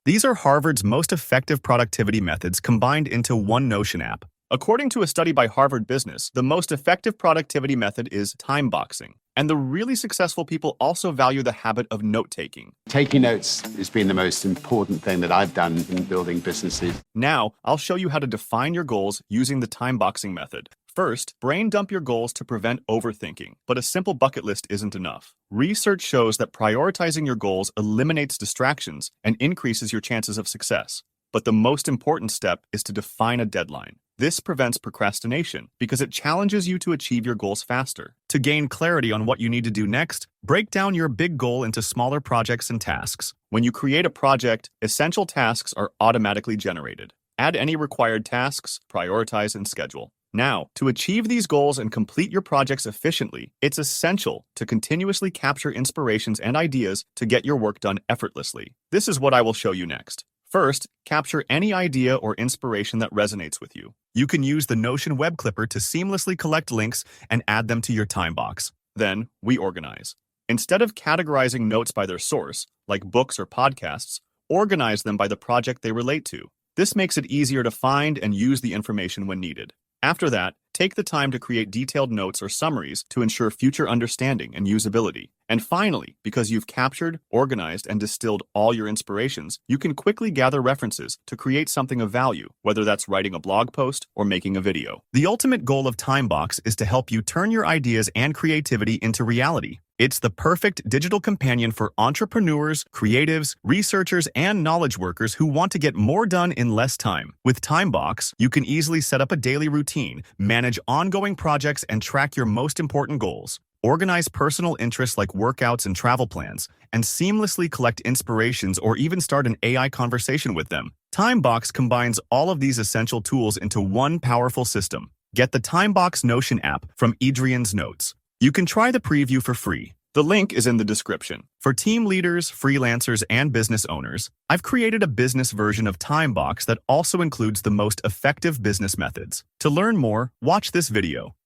These are Harvard's most effective productivity methods combined into one Notion app. According to a study by Harvard Business, the most effective productivity method is timeboxing. And the really successful people also value the habit of note-taking. Taking notes has been the most important thing that I've done in building businesses. Now, I'll show you how to define your goals using the timeboxing method. First, brain dump your goals to prevent overthinking, but a simple bucket list isn't enough. Research shows that prioritizing your goals eliminates distractions and increases your chances of success. But the most important step is to define a deadline. This prevents procrastination because it challenges you to achieve your goals faster. To gain clarity on what you need to do next, break down your big goal into smaller projects and tasks. When you create a project, essential tasks are automatically generated. Add any required tasks, prioritize, and schedule. Now, to achieve these goals and complete your projects efficiently, it's essential to continuously capture inspirations and ideas to get your work done effortlessly. This is what I will show you next. First, capture any idea or inspiration that resonates with you. You can use the Notion web clipper to seamlessly collect links and add them to your Timebox. Then, we organize. Instead of categorizing notes by their source, like books or podcasts, organize them by the project they relate to. This makes it easier to find and use the information when needed. After that, take the time to create detailed notes or summaries to ensure future understanding and usability. And finally, because you've captured, organized, and distilled all your inspirations, you can quickly gather references to create something of value, whether that's writing a blog post or making a video. The ultimate goal of Timebox is to help you turn your ideas and creativity into reality. It's the perfect digital companion for entrepreneurs, creatives, researchers, and knowledge workers who want to get more done in less time. With Timebox, you can easily set up a daily routine, manage ongoing projects, and track your most important goals. Organize personal interests like workouts and travel plans, and seamlessly collect inspirations or even start an AI conversation with them. Timebox combines all of these essential tools into one powerful system. Get the Timebox Notion app from Adrian's Notes. You can try the preview for free. The link is in the description. For team leaders, freelancers, and business owners, I've created a business version of Timebox that also includes the most effective business methods. To learn more, watch this video.